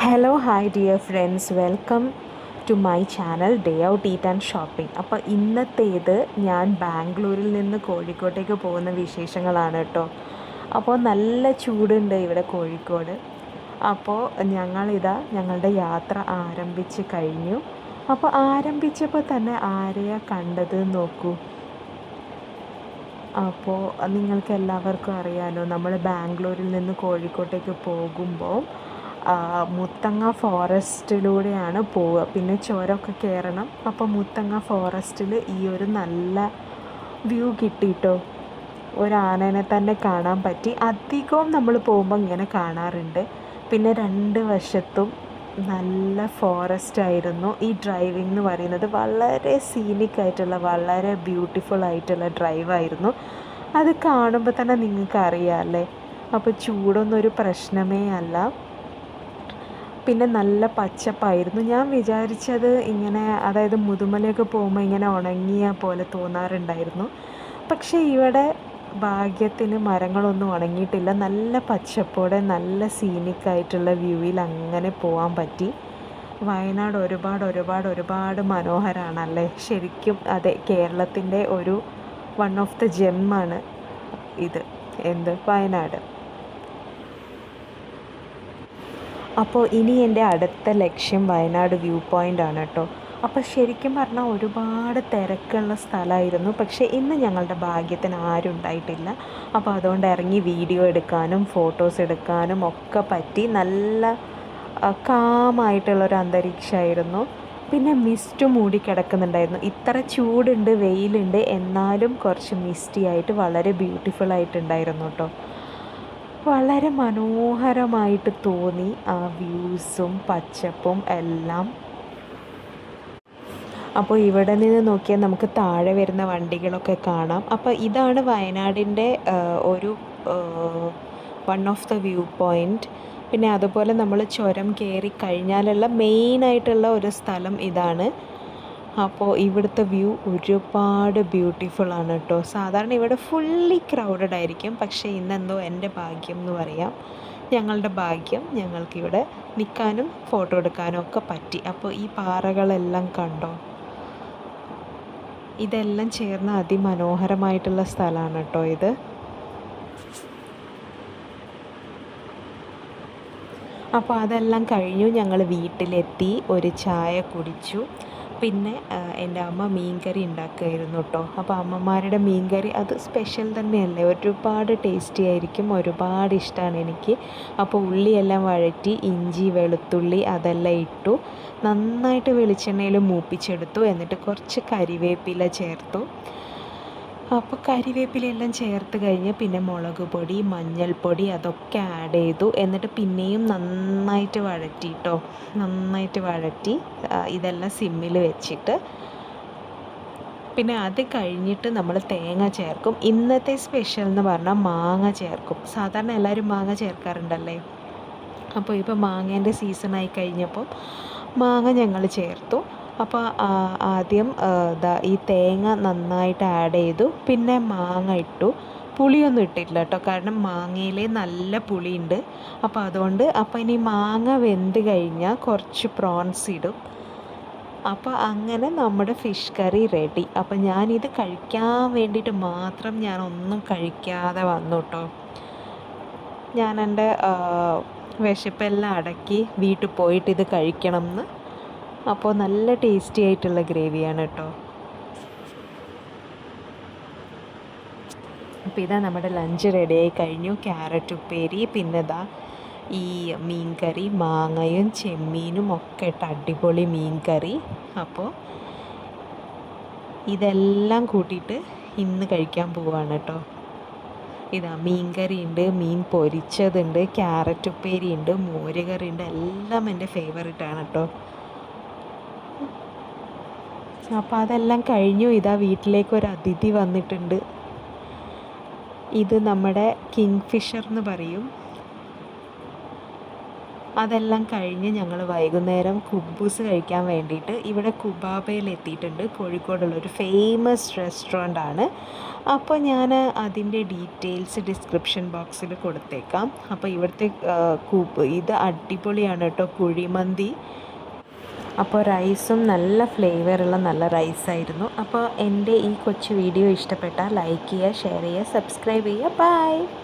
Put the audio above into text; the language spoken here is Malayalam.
Hello hi dear friends, welcome to my channel day out eat and shopping. അപ്പോൾ ഇന്നത്തേത് ഞാൻ ബാംഗ്ലൂരിൽ നിന്ന് കോഴിക്കോട്ടേക്ക് പോകുന്ന വിശേഷങ്ങളാണ് കേട്ടോ. അപ്പോൾ നല്ല ചൂടുണ്ട് ഇവിടെ കോഴിക്കോട്. അപ്പോൾ ഞങ്ങളുടെ യാത്ര ആരംഭിച്ച് കഴിഞ്ഞു. അപ്പോൾ ആരംഭിച്ചപ്പോൾ തന്നെ ആരെയാ കണ്ടത് നോക്കൂ. അപ്പോൾ നിങ്ങൾക്ക് എല്ലാവർക്കും അറിയാലോ, നമ്മൾ ബാംഗ്ലൂരിൽ നിന്ന് കോഴിക്കോട്ടേക്ക് പോകുമ്പോൾ മുത്തങ്ങ ഫോറസ്റ്റിലൂടെയാണ് പോവുക. പിന്നെ ചുരമൊക്കെ കയറണം. അപ്പോൾ മുത്തങ്ങ ഫോറസ്റ്റിൽ ഈ ഒരു നല്ല വ്യൂ കിട്ടിയിട്ടോ. ഒരു ആനേനെ തന്നെ കാണാൻ പറ്റി. അധികവും നമ്മൾ പോകുമ്പോൾ ഇങ്ങനെ കാണാറുണ്ട്. പിന്നെ രണ്ട് വശത്തും നല്ല ഫോറസ്റ്റ് ആയിരുന്നു. ഈ ഡ്രൈവിംഗ് എന്ന് പറയുന്നത് വളരെ സീനിക് ആയിട്ടുള്ള, വളരെ ബ്യൂട്ടിഫുൾ ആയിട്ടുള്ള ഡ്രൈവായിരുന്നു. അത് കാണുമ്പോൾ തന്നെ നിങ്ങൾക്ക് അറിയാമല്ലേ. അപ്പോൾ ചൂടൊന്നും ഒരു പ്രശ്നമേ അല്ല. പിന്നെ നല്ല പച്ചപ്പായിരുന്നു. ഞാൻ വിചാരിച്ചത് ഇങ്ങനെ, അതായത് മുതുമലയൊക്കെ പോകുമ്പോൾ ഇങ്ങനെ ഉണങ്ങിയ പോലെ തോന്നാറുണ്ടായിരുന്നു. പക്ഷേ ഇവിടെ ഭാഗ്യത്തിന് മരങ്ങളൊന്നും ഉണങ്ങിയിട്ടില്ല. നല്ല പച്ചപ്പോടെ നല്ല സീനിക്കായിട്ടുള്ള വ്യൂവിൽ അങ്ങനെ പോകാൻ പറ്റി. വയനാട് ഒരുപാട് മനോഹരമാണല്ലേ. ശരിക്കും അതെ, കേരളത്തിൻ്റെ ഒരു വൺ ഓഫ് ദ ജെമ്മാണ് ഇത്, വയനാട്. അപ്പോൾ ഇനി എൻ്റെ അടുത്ത ലക്ഷ്യം വയനാട് വ്യൂ പോയിൻ്റ് ആണ് കേട്ടോ. അപ്പോൾ ശരിക്കും പറഞ്ഞാൽ ഒരുപാട് തിരക്കുള്ള സ്ഥലമായിരുന്നു. പക്ഷേ ഇന്ന് ഞങ്ങളുടെ ഭാഗ്യത്തിന് ആരും ഉണ്ടായിട്ടില്ല. അപ്പോൾ അതുകൊണ്ട് ഇറങ്ങി വീഡിയോ എടുക്കാനും ഫോട്ടോസ് എടുക്കാനും ഒക്കെ പറ്റി. നല്ല കാമായിട്ടുള്ളൊരു അന്തരീക്ഷമായിരുന്നു. പിന്നെ മിസ്റ്റ് മൂടി കിടക്കുന്നുണ്ടായിരുന്നു. ഇത്ര ചൂടുണ്ട്, വെയിലുണ്ട്, എന്നാലും കുറച്ച് മിസ്റ്റി ആയിട്ട് വളരെ ബ്യൂട്ടിഫുൾ ആയിട്ടുണ്ടായിരുന്നു കേട്ടോ. വളരെ മനോഹരമായിട്ട് തോന്നി ആ വ്യൂസും പച്ചപ്പും എല്ലാം. അപ്പോൾ ഇവിടെ നിന്ന് നോക്കിയാൽ നമുക്ക് താഴെ വരുന്ന വണ്ടികളൊക്കെ കാണാം. അപ്പോൾ ഇതാണ് വയനാടിൻ്റെ ഒരു one of the view point. പിന്നെ അതുപോലെ നമ്മൾ ചുരം കയറി കഴിഞ്ഞാലുള്ള മെയിനായിട്ടുള്ള ഒരു സ്ഥലം ഇതാണ്. അപ്പോൾ ഇവിടുത്തെ വ്യൂ ഒരുപാട് ബ്യൂട്ടിഫുള്ളാണ് കേട്ടോ. സാധാരണ ഇവിടെ ഫുള്ളി ക്രൗഡഡ് ആയിരിക്കും. പക്ഷേ ഇന്നെന്തോ എൻ്റെ ഭാഗ്യം എന്ന് പറയാം, ഞങ്ങളുടെ ഭാഗ്യം, ഞങ്ങൾക്കിവിടെ നിൽക്കാനും ഫോട്ടോ എടുക്കാനും ഒക്കെ പറ്റി. അപ്പോൾ ഈ പാറകളെല്ലാം കണ്ടോ, ഇതെല്ലാം ചേർന്ന അതിമനോഹരമായിട്ടുള്ള സ്ഥലമാണ് കേട്ടോ ഇത്. അപ്പോൾ അതെല്ലാം കഴിഞ്ഞു, ഞങ്ങൾ വീട്ടിലെത്തി, ഒരു ചായ കുടിച്ചു. പിന്നെ എൻ്റെ അമ്മ മീൻകറി ഉണ്ടാക്കുമായിരുന്നു കേട്ടോ. അപ്പോൾ അമ്മമാരുടെ മീൻകറി അത് സ്പെഷ്യൽ തന്നെയല്ലേ, ഒരുപാട് ടേസ്റ്റി ആയിരിക്കും, ഒരുപാട് ഇഷ്ടമാണ് എനിക്ക്. അപ്പോൾ ഉള്ളിയെല്ലാം വഴറ്റി, ഇഞ്ചി വെളുത്തുള്ളി അതെല്ലാം ഇട്ടു, നന്നായിട്ട് വെളിച്ചെണ്ണയിൽ മൂപ്പിച്ചെടുത്തു. എന്നിട്ട് കുറച്ച് കരിവേപ്പില ചേർത്തു. അപ്പോൾ കരിവേപ്പിലയെല്ലാം ചേർത്ത് കഴിഞ്ഞ് പിന്നെ മുളക് പൊടി, മഞ്ഞൾപ്പൊടി അതൊക്കെ ആഡ് ചെയ്തു. എന്നിട്ട് പിന്നെയും നന്നായിട്ട് വഴറ്റി ഇതെല്ലാം സിമ്മിൽ വെച്ചിട്ട് പിന്നെ അത് കഴിഞ്ഞിട്ട് നമ്മൾ തേങ്ങ ചേർക്കും. ഇന്നത്തെ സ്പെഷ്യൽ എന്ന് പറഞ്ഞാൽ മാങ്ങ ചേർക്കും. സാധാരണ എല്ലാവരും മാങ്ങ ചേർക്കാറുണ്ടല്ലേ. അപ്പോൾ ഇപ്പോൾ മാങ്ങേൻ്റെ സീസണായി കഴിഞ്ഞപ്പോൾ മാങ്ങ ഞങ്ങൾ ചേർത്തു. അപ്പോൾ ആദ്യം ഈ തേങ്ങ നന്നായിട്ട് ആഡ് ചെയ്തു. പിന്നെ മാങ്ങ ഇട്ടു. പുളിയൊന്നും ഇട്ടില്ല കേട്ടോ, കാരണം മാങ്ങയിൽ നല്ല പുളിയുണ്ട്. അപ്പോൾ അതുകൊണ്ട് ഇനി മാങ്ങ വെന്ത് കഴിഞ്ഞാൽ കുറച്ച് പ്രോൺസ് ഇടും. അപ്പോൾ അങ്ങനെ നമ്മുടെ ഫിഷ് കറി റെഡി. അപ്പോൾ ഞാനിത് കഴിക്കാൻ വേണ്ടിയിട്ട് മാത്രം ഞാനൊന്നും കഴിക്കാതെ വന്നു കേട്ടോ. ഞാൻ എൻ്റെ വിശപ്പെല്ലാം അടക്കി വീട്ടിൽ പോയിട്ട് ഇത് കഴിക്കണം എന്ന്. അപ്പോൾ നല്ല ടേസ്റ്റി ആയിട്ടുള്ള ഗ്രേവിയാണ് കേട്ടോ. അപ്പോൾ ഇതാ നമ്മുടെ ലഞ്ച് റെഡിയായി കഴിഞ്ഞു. ക്യാരറ്റ് ഉപ്പേരി, പിന്നെ ഈ മീൻ കറി, മാങ്ങയും ചെമ്മീനും ഒക്കെ ഇട്ട് അടിപൊളി മീൻ കറി. അപ്പോൾ ഇതെല്ലാം കൂട്ടിയിട്ട് ഇന്ന് കഴിക്കാൻ പോവുകയാണ് കേട്ടോ. മീൻ കറി ഉണ്ട്, മീൻ പൊരിച്ചതുണ്ട്, ക്യാരറ്റ് ഉപ്പേരി ഉണ്ട്, മോരുകറി ഉണ്ട്, എല്ലാം എൻ്റെ ഫേവറേറ്റാണ് കേട്ടോ. അപ്പോൾ അതെല്ലാം കഴിഞ്ഞു. വീട്ടിലേക്ക് ഒരു അതിഥി വന്നിട്ടുണ്ട്. ഇത് നമ്മുടെ കിങ് ഫിഷർ എന്ന് പറയും. അതെല്ലാം കഴിഞ്ഞ് ഞങ്ങൾ വൈകുന്നേരം കുബൂസ് കഴിക്കാൻ വേണ്ടിയിട്ട് ഇവിടെ കുബാബയിൽ എത്തിയിട്ടുണ്ട്. കോഴിക്കോടുള്ളൊരു ഫേമസ് റെസ്റ്റോറൻ്റ് ആണ്. അപ്പോൾ ഞാൻ അതിൻ്റെ ഡീറ്റെയിൽസ് ഡിസ്ക്രിപ്ഷൻ ബോക്സിൽ കൊടുത്തേക്കാം. അപ്പോൾ ഇവിടുത്തെ ഇത് അടിപൊളിയാണ് കേട്ടോ, കുഴിമന്തി. അപ്പോൾ റൈസും നല്ല ഫ്ലേവറുള്ള നല്ല റൈസായിരുന്നു. അപ്പോൾ എൻ്റെ ഈ കൊച്ചു വീഡിയോ ഇഷ്ടപ്പെട്ടാൽ ലൈക്ക് ചെയ്യുക, ഷെയർ ചെയ്യുക, സബ്സ്ക്രൈബ് ചെയ്യുക. ബൈ.